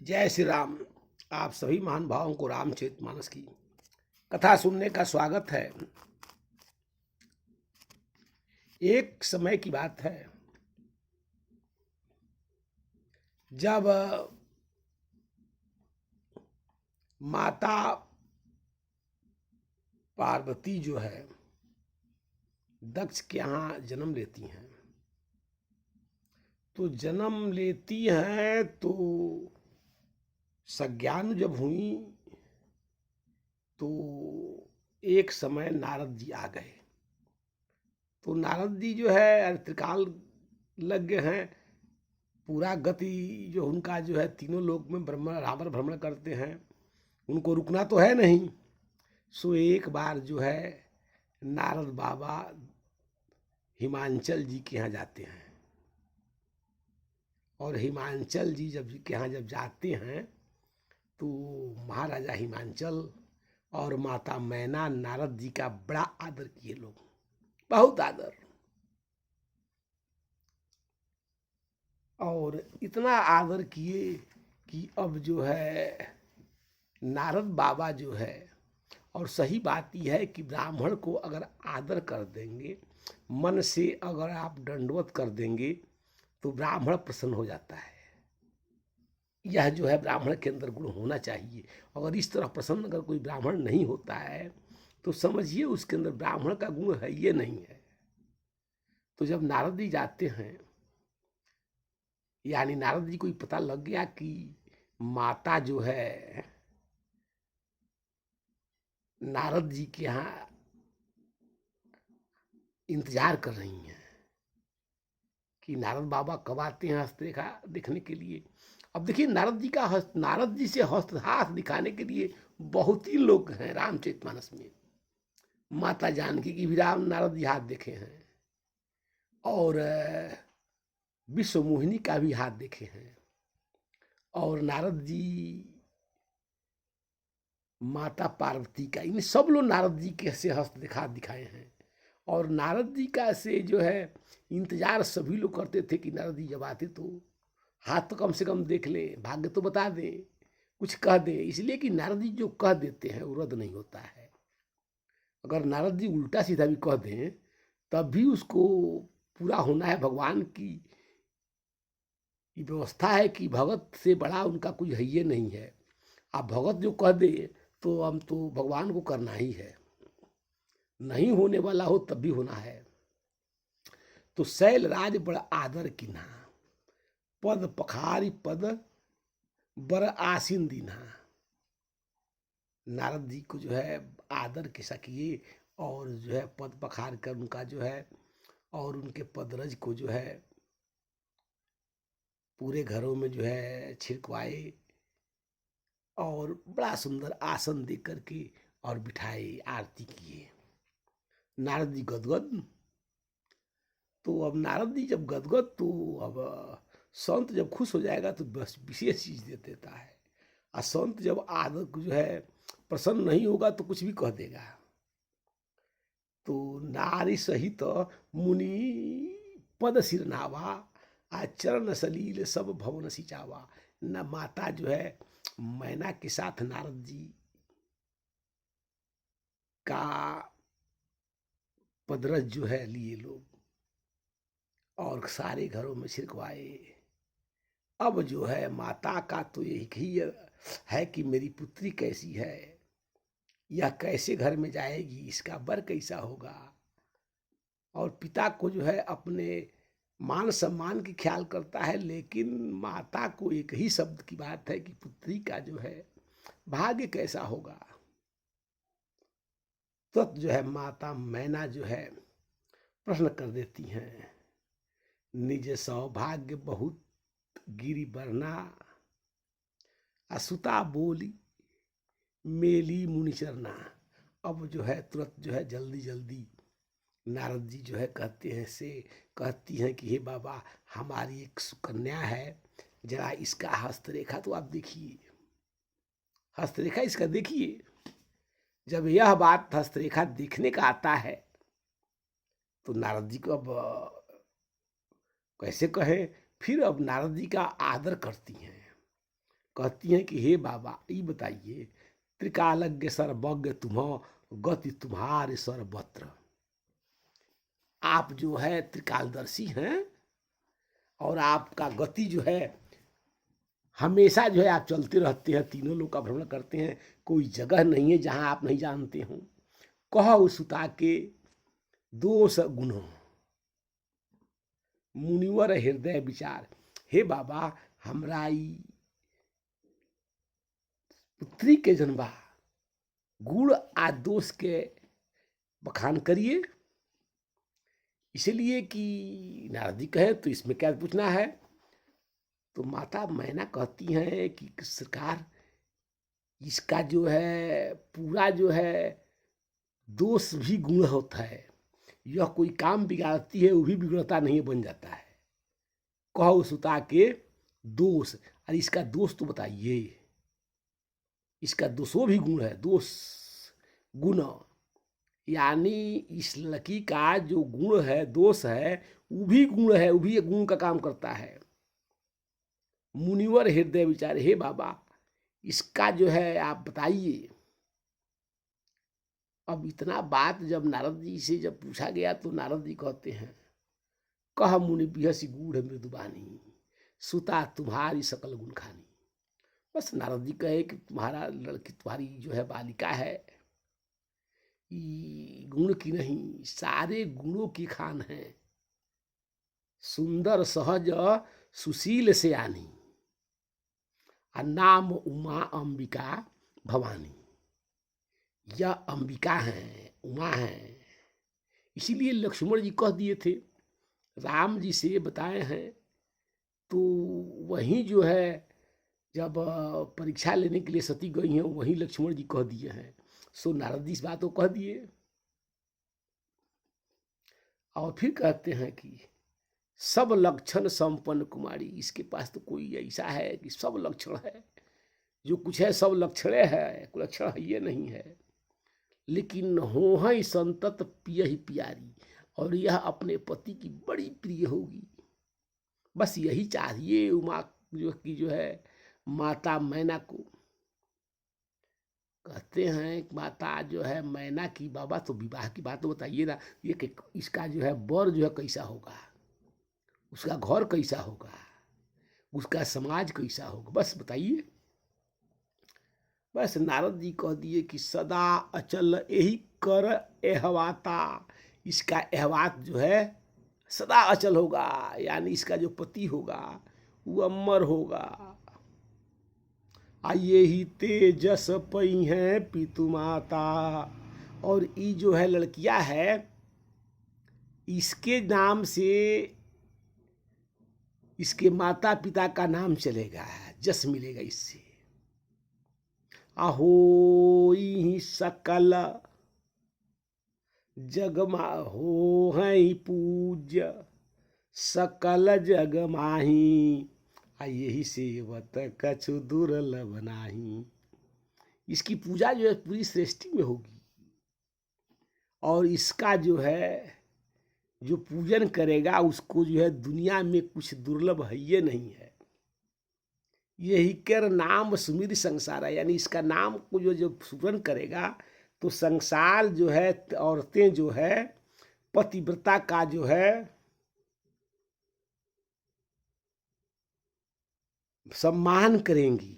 जय श्री राम। आप सभी महान भावों को रामचरितमानस की कथा सुनने का स्वागत है। एक समय की बात है जब माता पार्वती जो है दक्ष के यहाँ जन्म लेती हैं। तो जन्म लेती हैं तो सज्ञान जब हुई तो एक समय नारद जी आ गए। तो नारद जी जो है त्रिकालज्ञ हैं, पूरा गति जो उनका जो है तीनों लोक में बराबर भ्रमण करते हैं, उनको रुकना तो है नहीं। सो एक बार जो है नारद बाबा हिमांचल जी के यहाँ जाते हैं, और हिमांचल जी के यहाँ जब जाते हैं तो महाराजा हिमांचल और माता मैना नारद जी का बड़ा आदर किए लोग, बहुत आदर। और इतना आदर किए कि अब जो है नारद बाबा जो है, और सही बात यह है कि ब्राह्मण को अगर आदर कर देंगे, मन से अगर आप दंडवत कर देंगे तो ब्राह्मण प्रसन्न हो जाता है। यह जो है ब्राह्मण के अंदर गुण होना चाहिए। अगर इस तरह प्रसन्न अगर कोई ब्राह्मण नहीं होता है तो समझिए उसके अंदर ब्राह्मण का गुण है ये नहीं है। तो जब नारद जी जाते हैं, यानी नारद जी को ही पता लग गया कि माता जो है नारद जी के यहाँ इंतजार कर रही हैं कि नारद बाबा कब आते हैं हस्तरेखा देखने के लिए। अब देखिए नारद जी से हस्तहास दिखाने के लिए बहुत ही लोग हैं रामचरितमानस में। माता जानकी की भी राम नारद जी हाथ देखे हैं, और विश्व मोहिनी का भी हाथ देखे हैं, और नारद जी माता पार्वती का, इन सब लोग नारद जी के से हस्त दिखाए हैं। और नारद जी का से जो है इंतजार सभी लोग करते थे कि नारद जी जब आते तो हाथ तो कम से कम देख लें, भाग्य तो बता दें, कुछ कह दें। इसलिए कि नारद जी जो कह देते हैं वो रद्द नहीं होता है। अगर नारद जी उल्टा सीधा भी कह दें तब भी उसको पूरा होना है। भगवान की व्यवस्था है कि भगत से बड़ा उनका कोई है ये नहीं है। आप भगत जो कह दे तो हम तो भगवान को करना ही है, नहीं होने वाला हो तब भी होना है। तो शैल राज बड़ा आदर किन्हा, पद पखारी पद बर आसीन दीन्हा। नारद जी को जो है आदर के सकिए, और जो है पद पखार कर उनका जो है, और उनके पदरज को जो है पूरे घरों में जो है छिड़कवाए, और बड़ा सुंदर आसन दे करके और बिठाए, आरती किए। नारद जी गदगद। तो अब नारद जी जब गदगद, तो अब संत जब खुश हो जाएगा तो बस विशेष चीज दे देता है। और संत जब आदर जो है प्रसन्न नहीं होगा तो कुछ भी कह देगा। तो नारी सहित मुनि पद सिरनावा, आचरण सलील सब भवन सिंचावा। न माता जो है मैना के साथ नारद जी का पदरज जो है लिए लोग, और सारे घरों में छिड़कवाए। अब जो है माता का तो एक ही है कि मेरी पुत्री कैसी है, यह कैसे घर में जाएगी, इसका बर कैसा होगा। और पिता को जो है अपने मान सम्मान की ख्याल करता है, लेकिन माता को एक ही शब्द की बात है कि पुत्री का जो है भाग्य कैसा होगा। तो जो है माता मैना जो है प्रश्न कर देती हैं, निज सौभाग्य बहुत गिरी बरना, असुता बोली मेली मुनिचरना। अब जो है तुरंत जो है जल्दी जल्दी नारद जी जो है कहती हैं कि हे बाबा, हमारी एक सुकन्या है, जरा इसका हस्तरेखा तो आप देखिए, हस्तरेखा इसका देखिए। जब यह बात हस्तरेखा देखने का आता है तो नारद जी को अब कैसे कहें। फिर अब नारद जी का आदर करती हैं, कहती हैं कि हे बाबा ये बताइए, त्रिकालज्ञ सर्वज्ञ तुम्ह, गति तुम्हारे सर्वत्र। आप जो है त्रिकालदर्शी हैं और आपका गति जो है हमेशा जो है आप चलते रहते हैं, तीनों लोग का भ्रमण करते हैं, कोई जगह नहीं है जहां आप नहीं जानते हो। कहो सुता के दोष गुण, मुनिवर हृदय विचार। हे बाबा, हमरा ई पुत्री के जन्मा गुण आ दोष के बखान करिए। इसलिए कि नारद जी कहे तो इसमें क्या पूछना है। तो माता मैना कहती हैं कि सरकार, इसका जो है पूरा जो है दोष भी गुण होता है, यह कोई काम बिगाड़ती है वो भी बिगड़ता नहीं बन जाता है। कहो सुता के दोष, अरे इसका दोष तो बताइए। इसका दोषों भी गुण है, दोष गुण, यानी इस लड़की का जो गुण है, दोष है, वो भी गुण है, वो भी एक गुण का काम करता है। मुनिवर हृदय विचार, हे बाबा इसका जो है आप बताइए। अब इतना बात जब नारद जी से जब पूछा गया तो नारद जी कहते हैं, कह मुनि बिहसी गूढ़ मृदुबानी, सुता तुम्हारी सकल गुण खानी। बस नारद जी कहे कि तुम्हारा लड़की, तुम्हारी जो है बालिका है, गुण की नहीं सारे गुणों की खान है। सुंदर सहज सुशील से आनी, नाम उमा अंबिका भवानी। यह अंबिका है, उमा है। इसीलिए लक्ष्मण जी कह दिए थे, राम जी से बताए हैं। तो वहीं जो है जब परीक्षा लेने के लिए सती गई हैं, वहीं लक्ष्मण जी कह दिए हैं। सो नारद जी इस बात को कह दिए। और फिर कहते हैं कि सब लक्षण संपन्न कुमारी, इसके पास तो कोई ऐसा है कि सब लक्षण है, जो कुछ है सब लक्षण है, कोई लक्षण है ये नहीं है। लेकिन हो है संतत पिय ही प्यारी, और यह अपने पति की बड़ी प्रिय होगी। बस यही चाहिए उमा जो है माता मैना को। कहते हैं माता जो है मैना की, बाबा तो विवाह की बात तो बताइए ना, ये कि इसका जो है वर जो है कैसा होगा, उसका घर कैसा होगा, उसका समाज कैसा होगा, बस बताइए। बस नारद जी कह दिए कि सदा अचल यही कर एहवाता, इसका एहवात जो है सदा अचल होगा, यानी इसका जो पति होगा वो अमर होगा। आइए ही तेजस पई है पितु माता, और ये जो है लड़कियां है इसके नाम से इसके माता पिता का नाम चलेगा, जस मिलेगा इससे। अहो सकल जगमा हो है पूज्य, सकल जग माही, यही सेवत कछु दुर्लभ नाही। इसकी पूजा जो है पूरी सृष्टि में होगी, और इसका जो है जो पूजन करेगा उसको जो है दुनिया में कुछ दुर्लभ है ये नहीं है। यही कर नाम सुमिर संसार है, यानी इसका नाम को जो सुमरण करेगा तो संसार जो है औरतें जो है पतिव्रता का जो है सम्मान करेंगी।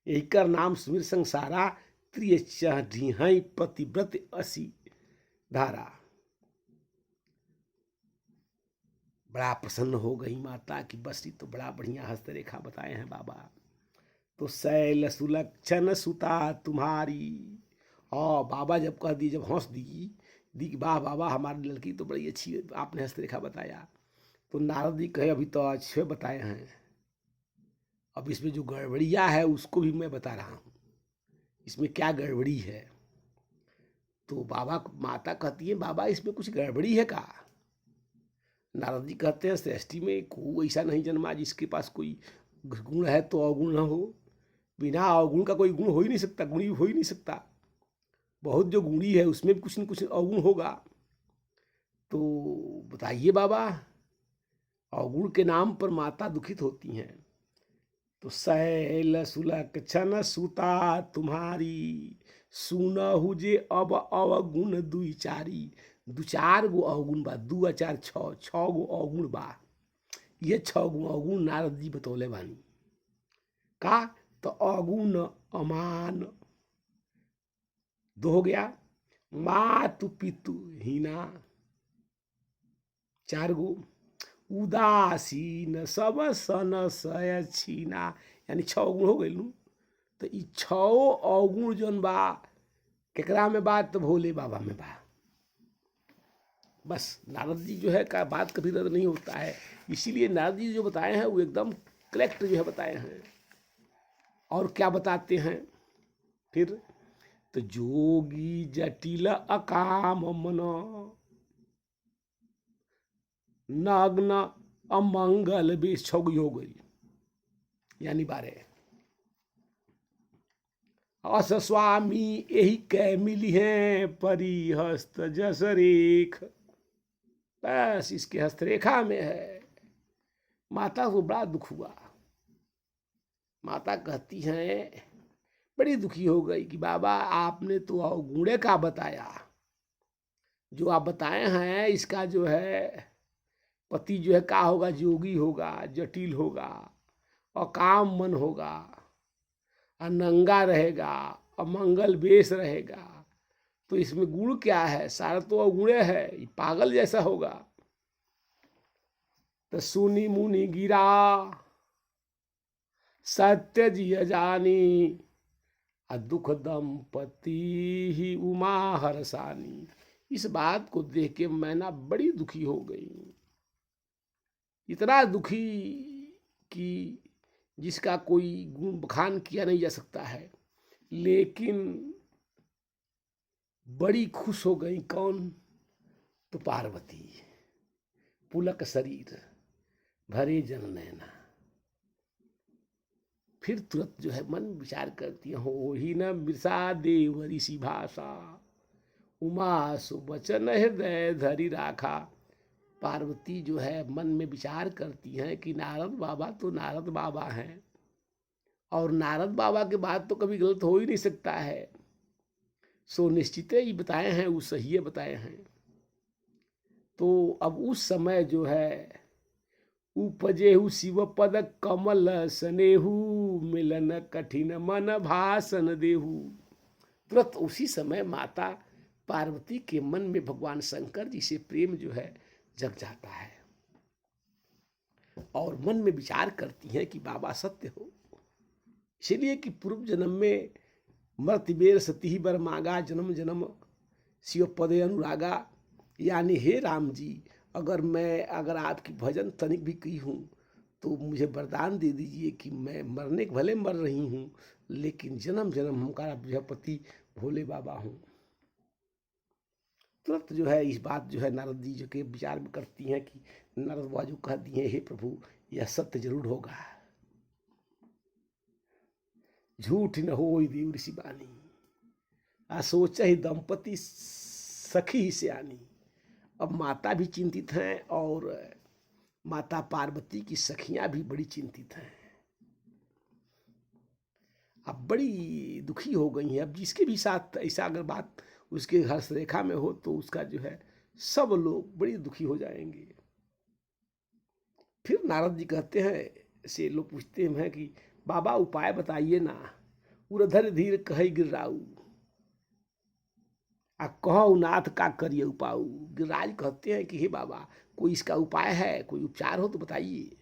यही कर नाम सुमिर संसारा, त्रिय ढीहई पतिव्रत असी धारा। बड़ा प्रसन्न हो गई माता की, बस ये तो बड़ा बढ़िया हस्तरेखा बताए हैं बाबा। तो शैल सुलक्षण सुता तुम्हारी, और बाबा जब कह दी, जब हंस दी कि वाह बाबा हमारी लड़की तो बड़ी अच्छी आपने हस्तरेखा बताया। तो नारद जी कहे अभी तो अच्छे बताए हैं, अब इसमें जो गड़बड़िया है उसको भी मैं बता रहा हूँ, इसमें क्या गड़बड़ी है। तो बाबा माता कहती है बाबा इसमें कुछ गड़बड़ी है का। नारद जी कहते हैं सृष्टि में कोई ऐसा नहीं जन्मा जिसके पास कोई गुण है तो अवगुण न हो। बिना अवगुण का कोई गुण हो ही नहीं सकता, गुणी हो ही नहीं सकता। बहुत जो गुणी है उसमें भी कुछ न कुछ अवगुण होगा। तो बताइए बाबा, अवगुण के नाम पर माता दुखित होती हैं। तो शैल सुलक छन सुता तुम्हारी, सुनहु जे अब अवगुण दुई चारी। दू चार गो अवगुण बा, दू आ चार छः, छः गो अवगुण बा। ये छः गो अवगुण नारद जी बतौले बानी का। तो अवगुण अमान दो हो गया, मातु पितु हीना चार गो, उदासीन सब सन सय छीना, यानी छः अवगुण हो गए। तो ये छो अवगुण जौन बा केकरा में बा, तो भोले बाबा में बा। बस नारद जी जो है का बात कभी रद्द नहीं होता है, इसीलिए नारद जी जो बताए हैं वो एकदम करेक्ट जो है बताए हैं। और क्या बताते हैं फिर, तो जोगी जटिल अकाम मन, नग्न अमंगल भी छगी हो गई, यानी 12। अस स्वामी यही कै मिली हैं परिहस्त जस रेख, बस इसके हस्तरेखा में है। माता को बड़ा दुख हुआ। माता कहती हैं, बड़ी दुखी हो गई कि बाबा आपने तो अवगुणे का बताया, जो आप बताए हैं इसका जो है पति जो है का होगा, जोगी होगा, जटिल होगा, अकाम मन होगा, नंगा रहेगा, अमंगल वेश रहेगा। तो इसमें गुण क्या है, सारा तो अवगुणे है, ये पागल जैसा होगा। तो सुनी मुनि गिरा सत्य जिय जानी, दुख दंपति ही उमा हरसानी। इस बात को देख के मैं ना बड़ी दुखी हो गई, इतना दुखी कि जिसका कोई गुण बखान किया नहीं जा सकता है। लेकिन बड़ी खुश हो गई। कौन, तो पार्वती, पुलक शरीर भरे जन नैना। फिर तुरंत जो है मन विचार करती है, हो ही न बिरसा देव ऋषि भाषा, उमा सुबचन हृदय धरी राखा। पार्वती जो है मन में विचार करती हैं कि नारद बाबा तो नारद बाबा हैं, और नारद बाबा के बाद तो कभी गलत हो ही नहीं सकता है। सो निश्चित ही बताए हैं, वो सही बताए हैं। तो अब उस समय जो है उपजेहु शिव पद कमल सनेहु, मिलन कठिन मन भाषण देहु। तुरंत उसी समय माता पार्वती के मन में भगवान शंकर जी से प्रेम जो है जग जाता है, और मन में विचार करती हैं कि बाबा सत्य हो। इसलिए कि पूर्व जन्म में मर्तिबेर सती बर मांगा, जन्म जन्म शिव पदे अनुरागा। यानी हे राम जी, अगर आपकी भजन तनिक भी की हूँ तो मुझे वरदान दे दीजिए कि मैं मरने के भले मर रही हूँ, लेकिन जन्म जन्म हमारा पति भोले बाबा हूँ। तुरंत जो है इस बात जो है नारद जी जो के विचार में करती हैं कि नारद बाबा जो कह दिए, हे प्रभु यह सत्य जरूर होगा, झूठ न हो देव ऋषि बानी, सोच ही दंपति सखी ही सियानी। अब माता भी चिंतित हैं और माता पार्वती की सखियां भी बड़ी चिंतित हैं। अब बड़ी दुखी हो गई हैं। अब जिसके भी साथ ऐसा अगर बात उसके हस्तरेखा में हो तो उसका जो है सब लोग बड़ी दुखी हो जाएंगे। फिर नारद जी कहते हैं, से लोग पूछते हैं कि बाबा उपाय बताइए ना। उधर धीर कही गिराऊ, आ कहो नाथ का करिए उपाऊ। गिरिराज कहते हैं कि हे बाबा कोई इसका उपाय है, कोई उपचार हो तो बताइए।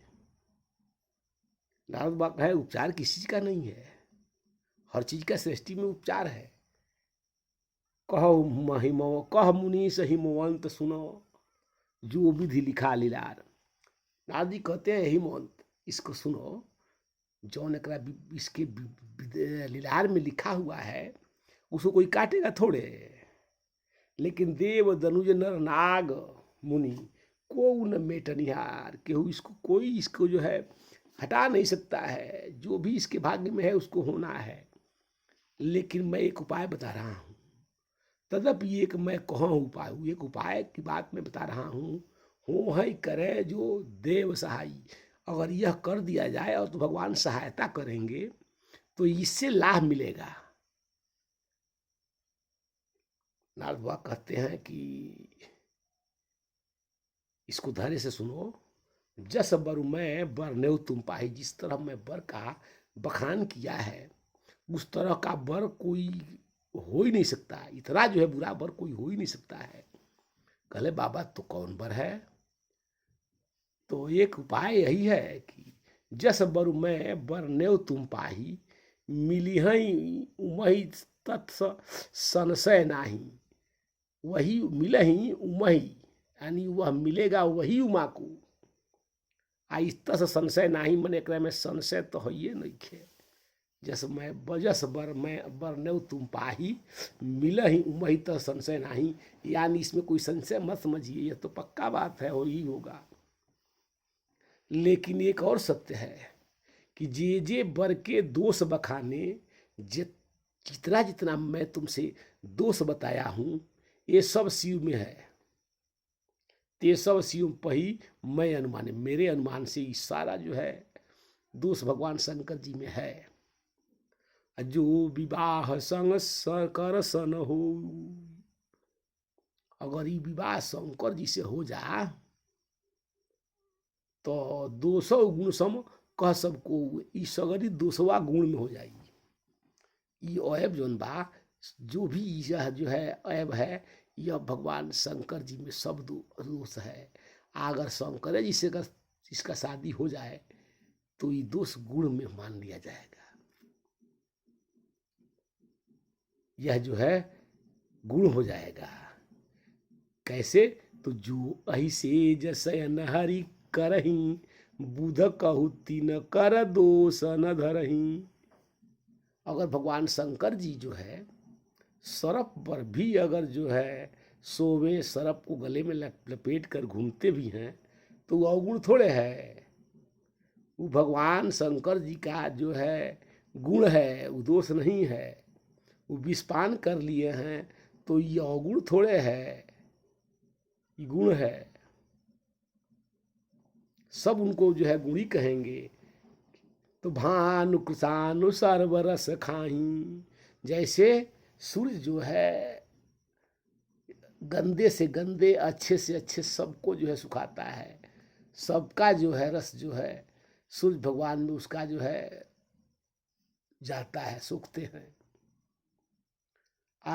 नारद बाबा है, उपचार किसी चीज का नहीं है, हर चीज का सृष्टि में उपचार है। कहो महिमो कह मुनि हिमवंत सुनो, जो विधि लिखा लीलार। नारद जी कहते हैं हिमवंत इसको सुनो, जौन इसके लीलार में लिखा हुआ है उसको कोई काटेगा थोड़े। लेकिन देव दनुज नर नाग मुनि को न मेटनिहार, केहू इसको कोई इसको जो है हटा नहीं सकता है। जो भी इसके भाग्य में है उसको होना है। लेकिन मैं एक उपाय बता रहा हूँ, तदपि एक मैं कहाँ उपाय, एक उपाय की बात मैं बता रहा हूँ। हो है करे जो देव सहाई, अगर यह कर दिया जाए और तो भगवान सहायता करेंगे तो इससे लाभ मिलेगा। नारद बाबा कहते हैं कि इसको धैर्य से सुनो। जस बर मैं बर नेव तुम पाही, जिस तरह मैं बर का बखान किया है उस तरह का बर कोई हो ही नहीं सकता। इतना जो है बुरा बर कोई हो ही नहीं सकता है। कहले बाबा तो कौन बर है? तो एक उपाय यही है कि जस बर मैं बर नेव तुम पाही, मिली हई उमही तत्स संशय नाही। वही मिलही उमही, यानी वह मिलेगा वही उमा को। आ इस तस संशय नाही, मन एक में संशय तो है नहीं खे। जस मैं बजस बर मैं बर नेव तुम पाही, मिलही उमही तो संशय नाही, यानी इसमें कोई संशय मत समझिए, यह तो पक्का बात है, हो ही होगा। लेकिन एक और सत्य है कि जे बर के दोष बखाने, जितना जितना मैं तुमसे दोष बताया हूं ये सब शिव में है। ते सब शिव पही मैं अनुमाने, मेरे अनुमान से ये सारा जो है दोष भगवान शंकर जी में है। जो विवाह संग कर सन हो, अगर ये विवाह शंकर जी से हो जा तो 200 गुण सम कह सबको, ई सगरी 200वां गुण में हो जाएगी। ये ऐब जोन बा, जो भी यह जो है ऐब है, यह भगवान शंकर जी में सब दोष है। अगर शंकर जी से अगर इसका शादी हो जाए तो ये दोष गुण में मान लिया जाएगा। यह जो है गुण हो जाएगा। कैसे? तो जो ऐसे जसयन हरि करही, बुध कहु तीन कर दोष न धरही। अगर भगवान शंकर जी जो है सर्प पर भी अगर जो है सोवे, सर्प को गले में लपेट कर घूमते भी हैं तो वो अवगुण थोड़े है। वो भगवान शंकर जी का जो है गुण है, वो दोष नहीं है। वो विषपान कर लिए हैं तो ये अवगुण थोड़े है, ये गुण है। सब उनको जो है गुणी कहेंगे। तो भानु कृषानु सर्वरस खाही, जैसे सूर्य जो है गंदे से गंदे अच्छे से अच्छे सबको जो है सुखाता है, सबका जो है रस जो है सूर्य भगवान में उसका जो है जाता है, सूखते हैं।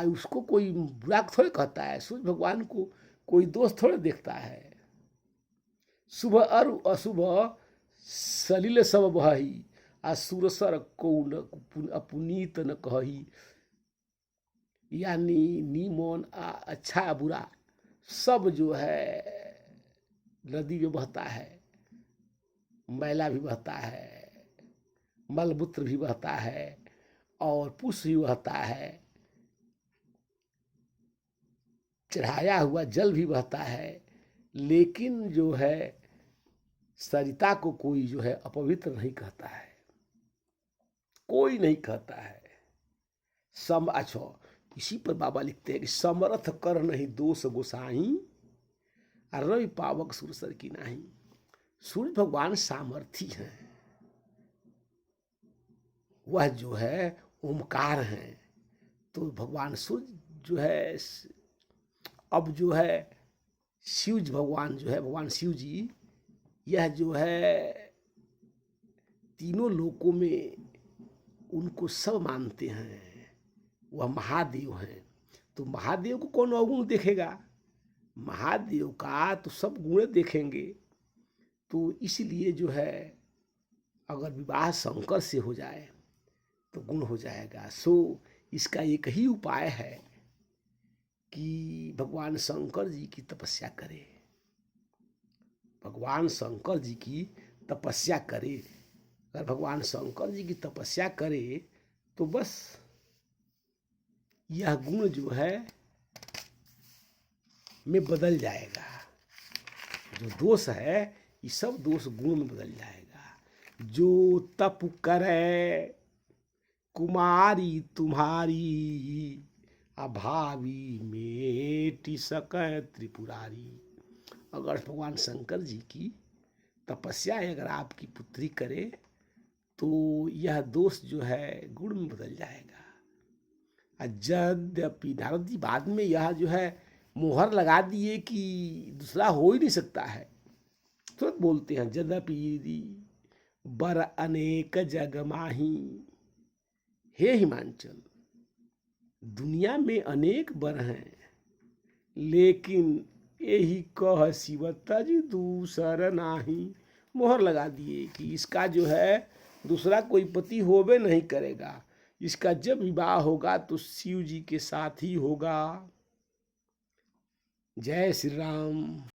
उसको कोई बुरा थोड़े कहता है, सूर्य भगवान को कोई दोष थोड़े देखता है। शुभ अरु अशुभ सलिल सब बही, आ सुरसर को अपुनीत न कही। यानी नीमन अच्छा बुरा सब जो है नदी में बहता है, मैला भी बहता है, मलमूत्र भी बहता है और पुष्प भी बहता है, चढ़ाया हुआ जल भी बहता है। लेकिन जो है सरिता को कोई जो है अपवित्र नहीं कहता है, कोई नहीं कहता है। इसी पर बाबा लिखते हैं कि समर्थ कर नहीं दोष गोसाई, रवि पावक सुरसर की नहीं। सूर्य भगवान सामर्थी हैं, वह जो है ओमकार हैं। तो भगवान सूर्य जो है अब जो है शिव भगवान जो है भगवान शिव जी, यह जो है तीनों लोकों में उनको सब मानते हैं, वह महादेव हैं। तो महादेव को कौन अवगुण देखेगा? महादेव का तो सब गुण देखेंगे। तो इसलिए जो है अगर विवाह शंकर से हो जाए तो गुण हो जाएगा। सो इसका एक ही उपाय है कि भगवान शंकर जी की तपस्या करे, भगवान शंकर जी की तपस्या करे। अगर भगवान शंकर जी की तपस्या करे तो बस यह गुण जो है में बदल जाएगा। जो दोष है ये सब दोष गुण में बदल जाएगा। जो तप करे कुमारी तुम्हारी, अभावी मेटी सकै त्रिपुरारी। अगर भगवान शंकर जी की तपस्या अगर आपकी पुत्री करे तो यह दोष जो है गुण में बदल जाएगा। यद्यपि नारद जी बाद में यह जो है मोहर लगा दिए कि दूसरा हो ही नहीं सकता है, तुरंत बोलते हैं यद्यपि बर अनेक जग माही। हे हिमांचल, दुनिया में अनेक बर हैं, लेकिन यही कह शिव तज दूसर नाही। मोहर लगा दिए कि इसका जो है दूसरा कोई पति होवे नहीं करेगा, इसका जब विवाह होगा तो शिव जी के साथ ही होगा। जय श्री राम।